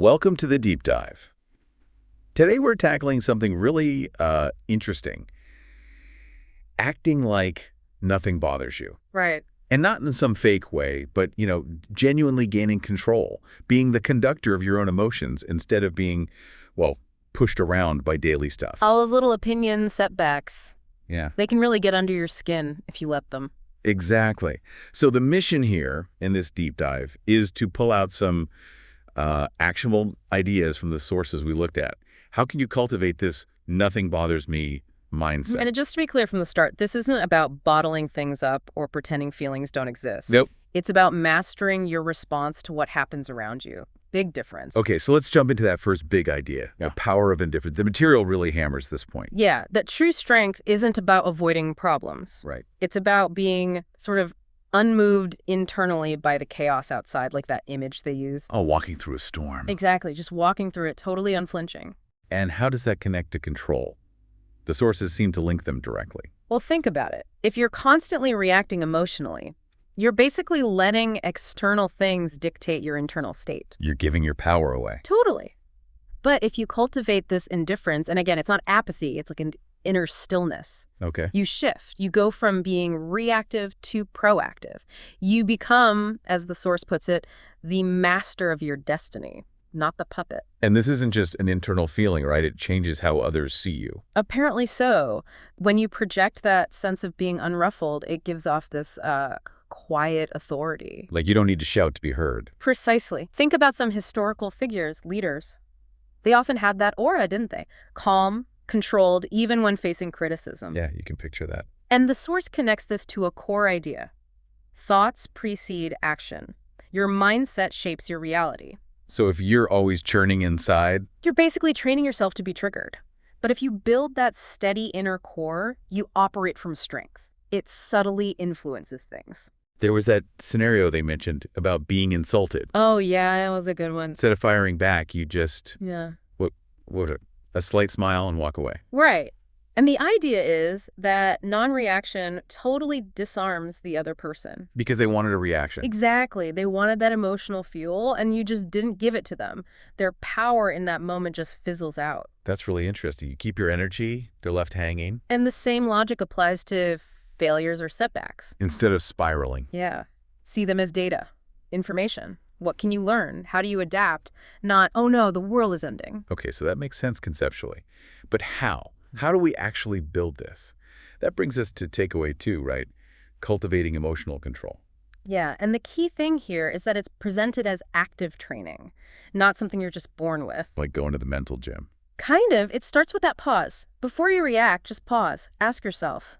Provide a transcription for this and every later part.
Welcome to the deep dive. Today we're tackling something really interesting. Acting like nothing bothers you. Right. And not in some fake way, but, genuinely gaining control, being the conductor of your own emotions instead of being, well, pushed around by daily stuff. All those little opinion setbacks, Yeah. they can really get under your skin if you let them. Exactly. So the mission here in this deep dive is to pull out some actionable ideas from the sources we looked at. How can you cultivate this nothing bothers me mindset? And just to be clear from the start, this isn't about bottling things up or pretending feelings don't exist. Nope. It's about mastering your response to what happens around you. Big difference. Okay, so let's jump into that first big idea, the power of indifference. The material really hammers this point. Yeah, that true strength isn't about avoiding problems. Right. It's about being sort of unmoved internally by the chaos outside, like that image they used. Oh, walking through a storm. Exactly, just walking through it, totally unflinching. And how does that connect to control? The sources seem to link them directly. Well, think about it. If you're constantly reacting emotionally, you're basically letting external things dictate your internal state. You're giving your power away. Totally. But if you cultivate this indifference, and again, it's not apathy, it's like an inner stillness. Okay. You shift. You go from being reactive to proactive. You become, as the source puts it, the master of your destiny, not the puppet. And this isn't just an internal feeling, right? It changes how others see you. Apparently so. When you project that sense of being unruffled, it gives off this quiet authority. Like you don't need to shout to be heard. Precisely. Think about some historical figures, leaders. They often had that aura, didn't they? Calm, controlled, even when facing criticism. Yeah, you can picture that. And the source connects this to a core idea. Thoughts precede action. Your mindset shapes your reality. So if you're always churning inside, You're basically training yourself to be triggered. But if you build that steady inner core, you operate from strength. It subtly influences things. there was that scenario they mentioned about being insulted. Oh, yeah, that was a good one. Instead of firing back, you just, Yeah. a slight smile and walk away. Right. And the idea is that non-reaction totally disarms the other person. Because they wanted a reaction. Exactly. They wanted that emotional fuel, and you just didn't give it to them. Their power in that moment just fizzles out. That's really interesting. You keep your energy, they're left hanging, And the same logic applies to failures or setbacks. instead of spiraling. Yeah. See them as data, information. What can you learn? How do you adapt? Not, oh no, the world is ending. Okay, so that makes sense conceptually. But how? How do we actually build this? That brings us to takeaway 2, right? Cultivating emotional control. Yeah, and the key thing here is that it's presented as active training, not something you're just born with. Like going to the mental gym. Kind of. It starts with that pause. Before you react, just pause. Ask yourself,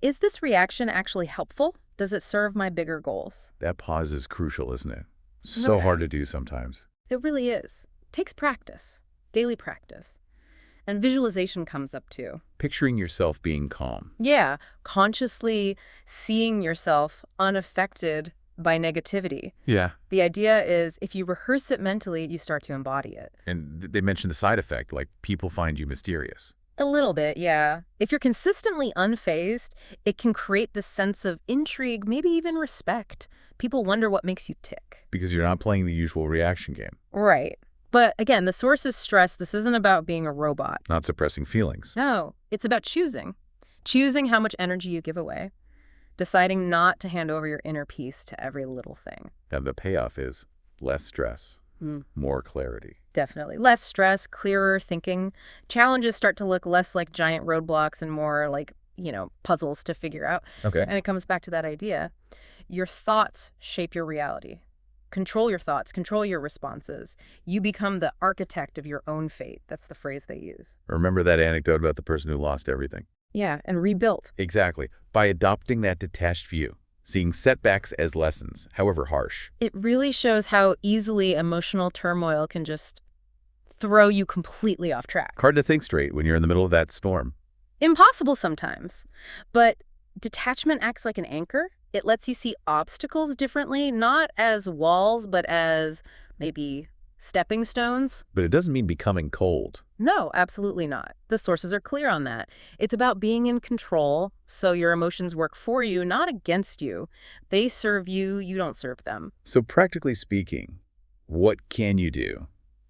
is this reaction actually helpful? Does it serve my bigger goals? That pause is crucial, isn't it? So hard to do sometimes. It really is. Takes practice, daily practice. And visualization comes up too. Picturing yourself being calm. Yeah, consciously seeing yourself unaffected by negativity. Yeah. The idea is if you rehearse it mentally, you start to embody it. And they mentioned the side effect, like people find you mysterious. A little bit, yeah. If you're consistently unfazed, it can create this sense of intrigue, maybe even respect. People wonder what makes you tick. Because you're not playing the usual reaction game. Right. But again, the sources stress this isn't about being a robot. Not suppressing feelings. No, it's about choosing. Choosing how much energy you give away. Deciding not to hand over your inner peace to every little thing. And the payoff is less stress, more clarity. Definitely. Less stress, clearer thinking. Challenges start to look less like giant roadblocks and more like, puzzles to figure out. Okay. And it comes back to that idea. Your thoughts shape your reality. Control your thoughts, control your responses. You become the architect of your own fate. That's the phrase they use. Remember that anecdote about the person who lost everything? Yeah, and rebuilt. Exactly. By adopting that detached view, seeing setbacks as lessons, however harsh. It really shows how easily emotional turmoil can just throw you completely off track. Hard to think straight when you're in the middle of that storm. Impossible sometimes. But detachment acts like an anchor. It lets you see obstacles differently, not as walls, but as maybe stepping stones. But it doesn't mean becoming cold. No, absolutely not. The sources are clear on that. It's about being in control, so your emotions work for you, not against you. They serve you, you don't serve them. So practically speaking, what can you do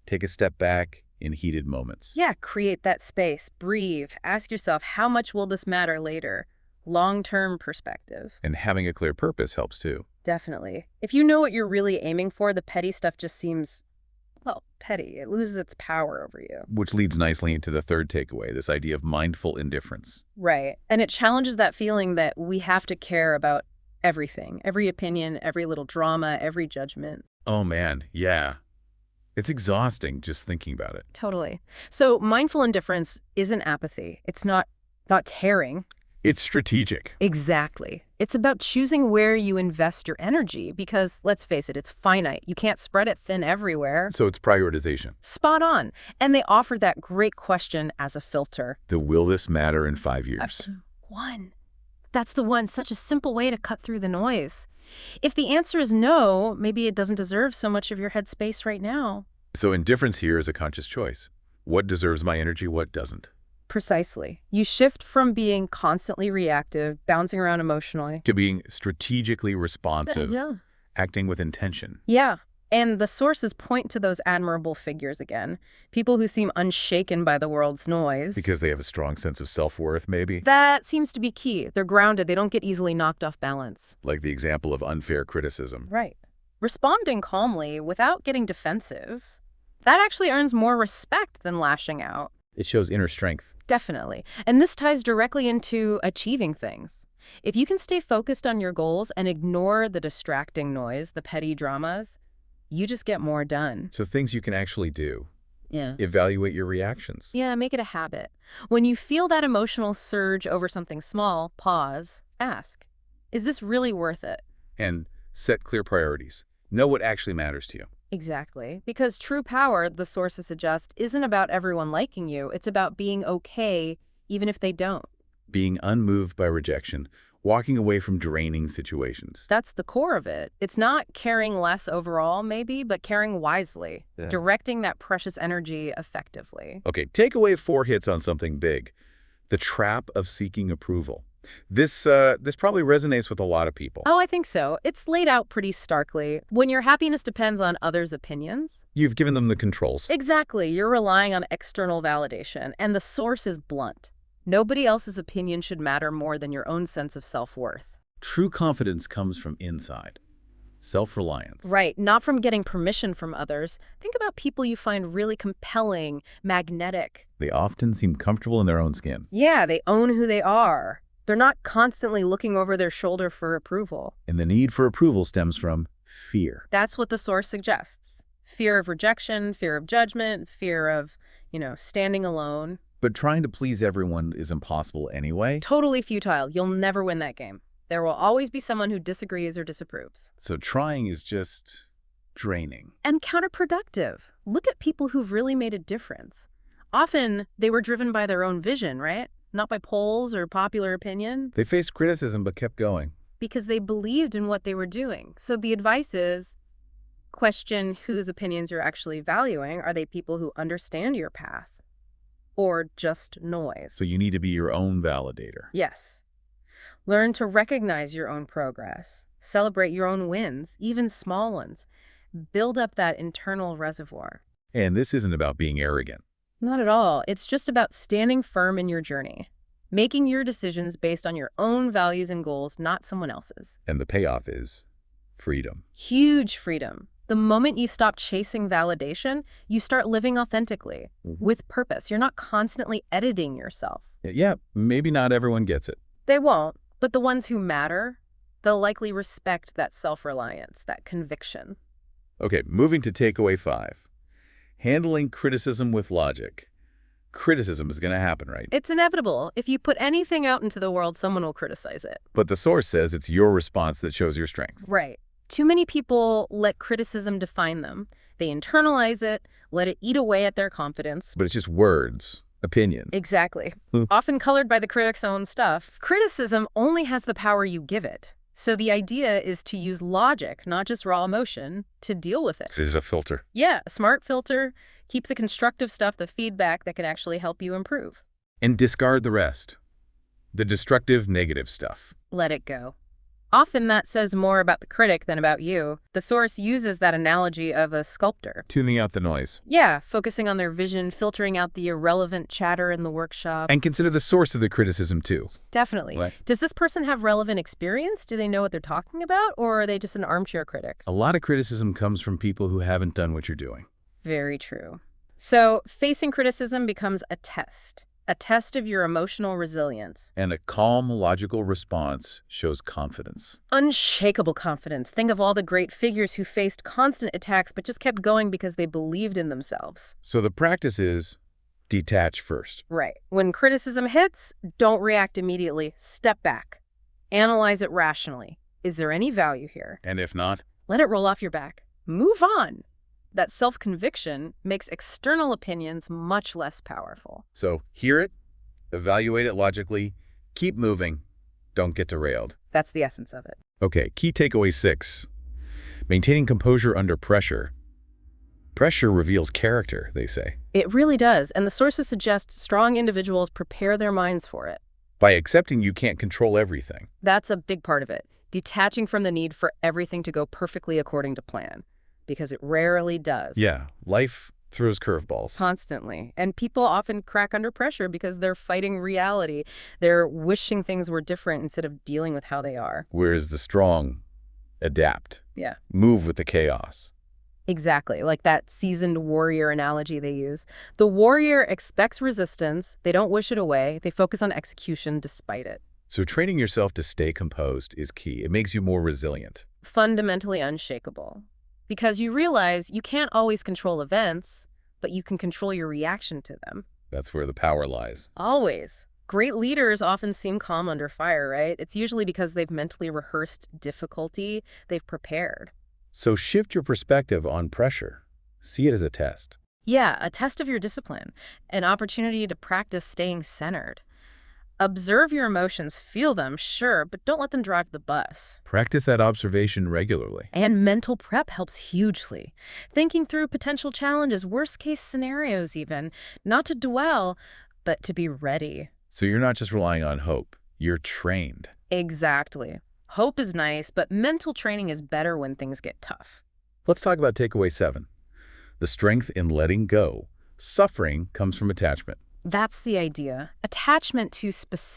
Take a step back in heated moments. Yeah, create that space, breathe, ask yourself, how much will this matter later? Long-term perspective. And having a clear purpose helps too. Definitely. If you know what you're really aiming for, the petty stuff just seems, well, petty. It loses its power over you. Which leads nicely into the third takeaway, this idea of mindful indifference. Right. And it challenges that feeling that we have to care about everything, every opinion, every little drama, every judgment. Oh man, yeah. It's exhausting just thinking about it. Totally. So mindful indifference isn't apathy. It's not caring. It's strategic. Exactly. It's about choosing where you invest your energy because, let's face it, it's finite. You can't spread it thin everywhere. So it's prioritization. Spot on. And they offer that great question as a filter. Will this matter in 5 years? One. That's the one. Such a simple way to cut through the noise. If the answer is no, maybe it doesn't deserve so much of your headspace right now. So indifference here is a conscious choice. What deserves my energy, what doesn't? Precisely. You shift from being constantly reactive, bouncing around emotionally, To being strategically responsive, Yeah. acting with intention. Yeah. And the sources point to those admirable figures again. People who seem unshaken by the world's noise. Because they have a strong sense of self-worth, maybe? That seems to be key. They're grounded. They don't get easily knocked off balance. Like the example of unfair criticism. Right. Responding calmly without getting defensive, that actually earns more respect than lashing out. It shows inner strength. Definitely. And this ties directly into achieving things. If you can stay focused on your goals and ignore the distracting noise, the petty dramas, you just get more done. So things you can actually do. Yeah. Evaluate your reactions. Yeah, make it a habit. When you feel that emotional surge over something small, pause, ask, is this really worth it? And set clear priorities. Know what actually matters to you. Exactly. Because true power, the sources suggest, isn't about everyone liking you. It's about being okay even if they don't. Being unmoved by rejection. Walking away from draining situations. That's the core of it. It's not caring less overall, maybe, but caring wisely, directing that precious energy effectively. Okay, takeaway 4 hits on something big. The trap of seeking approval. This probably resonates with a lot of people. Oh, I think so. It's laid out pretty starkly. When your happiness depends on others' opinions. You've given them the controls. Exactly. You're relying on external validation, and the source is blunt. Nobody else's opinion should matter more than your own sense of self-worth. True confidence comes from inside. Self-reliance. Right, not from getting permission from others. Think about people you find really compelling, magnetic. They often seem comfortable in their own skin. Yeah, they own who they are. They're not constantly looking over their shoulder for approval. And the need for approval stems from fear. That's what the source suggests. Fear of rejection, fear of judgment, fear of, standing alone. But trying to please everyone is impossible anyway. Totally futile. You'll never win that game. There will always be someone who disagrees or disapproves. So trying is just draining. And counterproductive. Look at people who've really made a difference. Often, they were driven by their own vision, right? Not by polls or popular opinion. They faced criticism but kept going. Because they believed in what they were doing. So the advice is, question whose opinions you're actually valuing. Are they people who understand your path? Or just noise? So you need to be your own validator. Yes. Learn to recognize your own progress. Celebrate your own wins, even small ones. Build up that internal reservoir. And this isn't about being arrogant. Not at all. It's just about standing firm in your journey. Making your decisions based on your own values and goals, not someone else's. And the payoff is freedom. Huge freedom. The moment you stop chasing validation, you start living authentically, with purpose. You're not constantly editing yourself. Yeah, maybe not everyone gets it. They won't, but the ones who matter, they'll likely respect that self-reliance, that conviction. Okay, moving to takeaway 5. Handling criticism with logic. Criticism is going to happen, right? It's inevitable. If you put anything out into the world, someone will criticize it. But the source says it's your response that shows your strength. Right. Too many people let criticism define them. They internalize it, let it eat away at their confidence. But it's just words, opinions. Exactly. Often colored by the critic's own stuff. Criticism only has the power you give it. So the idea is to use logic, not just raw emotion, to deal with it. This is a filter. Yeah, a smart filter. Keep the constructive stuff, the feedback that can actually help you improve. And discard the rest. The destructive, negative stuff. Let it go. Often that says more about the critic than about you. The source uses that analogy of a sculptor. Tuning out the noise. Yeah, focusing on their vision, filtering out the irrelevant chatter in the workshop. And consider the source of the criticism, too. Definitely. Right. Does this person have relevant experience? Do they know what they're talking about? Or are they just an armchair critic? A lot of criticism comes from people who haven't done what you're doing. Very true. So facing criticism becomes a test of your emotional resilience. And a calm, logical response shows confidence. Unshakable confidence. Think of all the great figures who faced constant attacks but just kept going because they believed in themselves. So the practice is detach first. Right. When criticism hits, don't react immediately. Step back. Analyze it rationally. Is there any value here? And if not, Let it roll off your back. Move on. That self-conviction makes external opinions much less powerful. so hear it, evaluate it logically, keep moving, don't get derailed. That's the essence of it. Okay, key takeaway 6. Maintaining composure under pressure. Pressure reveals character, they say. It really does, and the sources suggest strong individuals prepare their minds for it. By accepting you can't control everything. That's a big part of it. Detaching from the need for everything to go perfectly according to plan. Because it rarely does. Yeah, life throws curveballs. Constantly. And people often crack under pressure because they're fighting reality. They're wishing things were different instead of dealing with how they are. Whereas the strong adapt, Yeah. move with the chaos. Exactly. Like that seasoned warrior analogy they use. The warrior expects resistance. They don't wish it away. They focus on execution despite it. So training yourself to stay composed is key. It makes you more resilient. Fundamentally unshakable. Because you realize you can't always control events, but you can control your reaction to them. That's where the power lies. Always. Great leaders often seem calm under fire, right? It's usually because they've mentally rehearsed difficulty, they've prepared. So shift your perspective on pressure. See it as a test. Yeah, a test of your discipline, an opportunity to practice staying centered. Observe your emotions, feel them, sure, but don't let them drive the bus. Practice that observation regularly. And mental prep helps hugely. Thinking through potential challenges, worst-case scenarios even, not to dwell, but to be ready. So you're not just relying on hope. You're trained. Exactly. Hope is nice, but mental training is better when things get tough. Let's talk about takeaway 7. The strength in letting go. Suffering comes from attachment. That's the idea. Attachment to specific